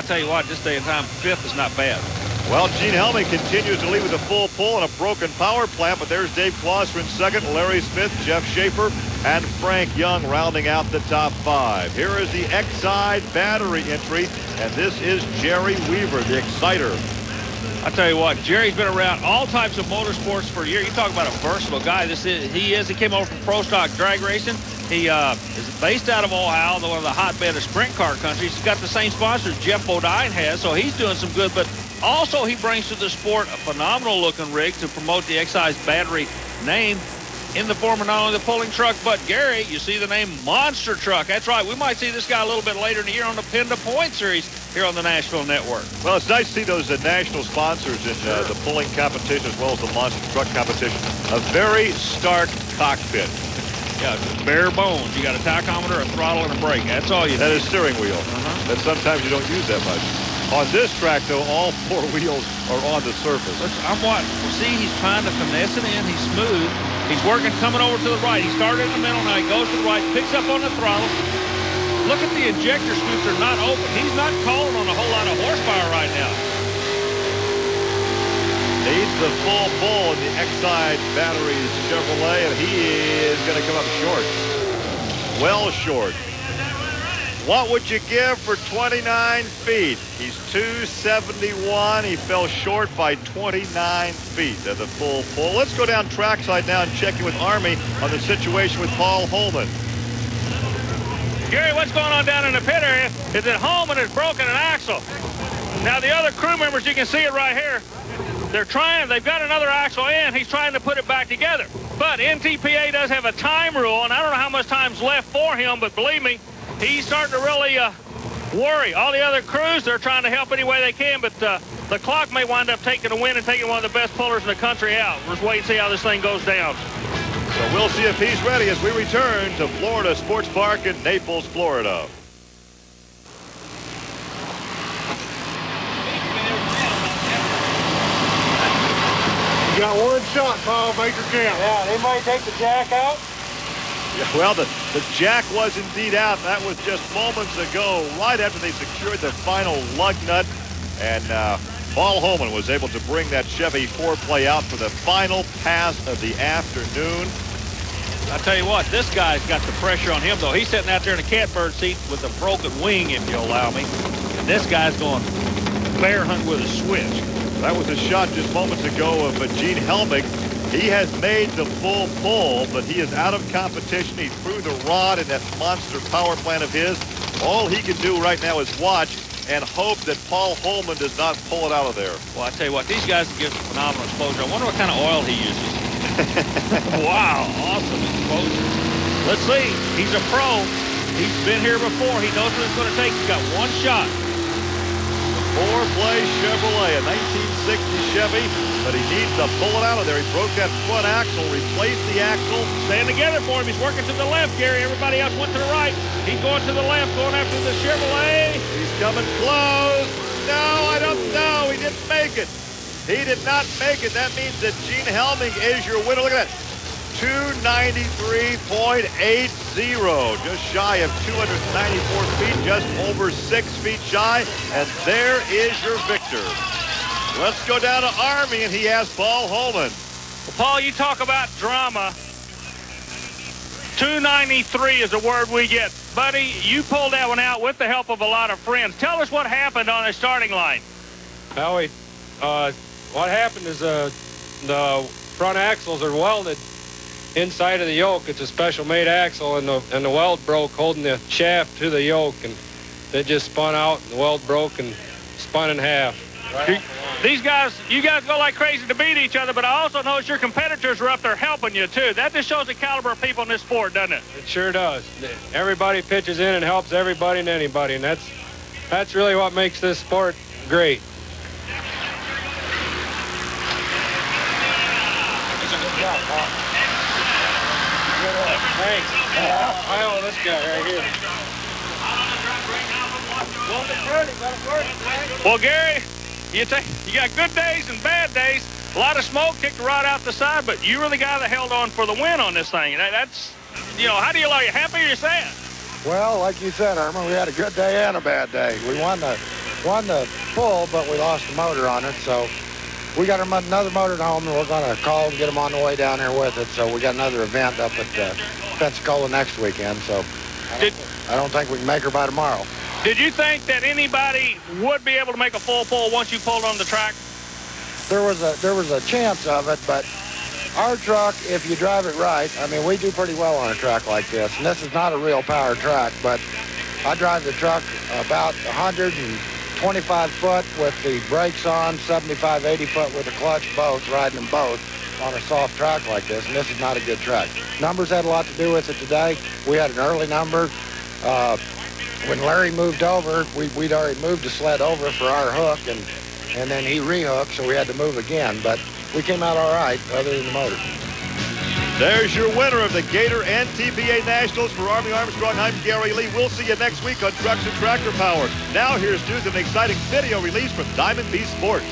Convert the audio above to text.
tell you what, this day and time, 5th is not bad. Well, Gene Helming continues to lead with a full pull and a broken power plant, but there's Dave Clauser in second, Larry Smith, Jeff Schaefer, and Frank Young rounding out the top 5. Here is the Exide battery entry, and this is Jerry Weaver, the exciter. I tell you what, Jerry's been around all types of motorsports for a year. You talk about a versatile guy. He came over from Pro Stock Drag Racing. He is based out of Ohio, one of the hotbed of sprint car countries. He's got the same sponsors Jeff Bodine has, so he's doing some good. But also he brings to the sport a phenomenal looking rig to promote the Excise battery name in the form of not only the pulling truck, but Gary, you see the name Monster Truck. That's right. We might see this guy a little bit later in the year on the Pin to Point series here on the Nashville Network. Well, it's nice to see those national sponsors in the pulling competition as well as the Monster Truck competition. A very stark cockpit. Yeah, bare bones. You got a tachometer, a throttle, and a brake. That's all you need. And a steering wheel. That sometimes you don't use that much. On this track, though, all 4 wheels are on the surface. I'm watching. See, he's trying to finesse it in. He's smooth. He's working, coming over to the right. He started in the middle. Now he goes to the right, picks up on the throttle. Look at the injector scoops are not open. He's not calling on a whole lot of horsepower right now. Needs the full pull in the Excide batteries Chevrolet, and he is going to come up short. Well short. What would you give for 29 feet? He's 271. He fell short by 29 feet at the full pull. Let's go down trackside now and check in with Army on the situation with Paul Holman. Gary, what's going on down in the pit area is that Holman has broken an axle. Now the other crew members, you can see it right here. They've got another axle in. He's trying to put it back together. But NTPA does have a time rule, and I don't know how much time's left for him, but believe me, he's starting to really worry. All the other crews, they're trying to help any way they can, but the clock may wind up taking a win and taking one of the best pullers in the country out. We'll just wait and see how this thing goes down. So we'll see if he's ready as we return to Florida Sports Park in Naples, Florida. You got one shot, Paul. Make her count. Yeah, they might take the jack out. Yeah, well, the jack was indeed out. That was just moments ago, right after they secured the final lug nut. And Paul Holman was able to bring that Chevy 4Play out for the final pass of the afternoon. I tell you what, this guy's got the pressure on him, though. He's sitting out there in a catbird seat with a broken wing, if you'll allow me. And this guy's going bear hunt with a switch. That was a shot just moments ago of Gene Helming. He has made the full pull, but he is out of competition. He threw the rod in that monster power plant of his. All he can do right now is watch and hope that Paul Holman does not pull it out of there. Well, I tell you what, these guys give phenomenal exposure. I wonder what kind of oil he uses. Wow, awesome exposure. Let's see. He's a pro. He's been here before. He knows what it's going to take. He's got one shot. 4Play Chevrolet, a 1960 Chevy, but he needs to pull it out of there. He broke that front axle, replaced the axle. Staying together for him. He's working to the left, Gary. Everybody else went to the right. He's going to the left, going after the Chevrolet. He's coming close. No, I don't know. He didn't make it. He did not make it. That means that Gene Helming is your winner. Look at that. 293.80, just shy of 294 feet, just over 6 feet shy, and there is your victor. Let's go down to Army, and he has Paul Holman. Well, Paul, you talk about drama. 293 is the word we get. Buddy, you pulled that one out with the help of a lot of friends. Tell us what happened on the starting line. Well, what happened is the front axles are welded inside of the yoke. It's a special made axle, and the weld broke holding the shaft to the yoke, and it just spun out, and the weld broke and spun in half. Right. You guys go like crazy to beat each other, but I also notice your competitors are up there helping you too. That just shows the caliber of people in this sport, doesn't it? It sure does. Everybody pitches in and helps everybody and anybody, and that's really what makes this sport great. Thanks. I own this guy right here. Well, Gary, you got good days and bad days. A lot of smoke, kicked the rod out the side, but you were the guy that held on for the win on this thing. That's, how do you like it? Happy or sad? Well, like you said, Irma, we had a good day and a bad day. We won the won the full, but we lost the motor on it. So we got another motor at home, and we're going to call and get them on the way down here with it. So we got another event up at Pensacola next weekend. So I don't think we can make her by tomorrow. Did you think that anybody would be able to make a full pull once you pulled on the track? There was a chance of it, but our truck, if you drive it right, I mean, we do pretty well on a track like this. And this is not a real power track, but I drive the truck about 125 foot with the brakes on, 75, 80 foot with the clutch, both, riding them both on a soft track like this, and this is not a good track. Numbers had a lot to do with it today. We had an early number. When Larry moved over, we'd already moved the sled over for our hook, and then he rehooked, so we had to move again. But we came out all right, other than the motor. There's your winner of the Gator NTPA Nationals for Army Armstrong. I'm Gary Lee. We'll see you next week on Trucks and Tractor Power. Now here's news and an exciting video release from Diamond B Sports.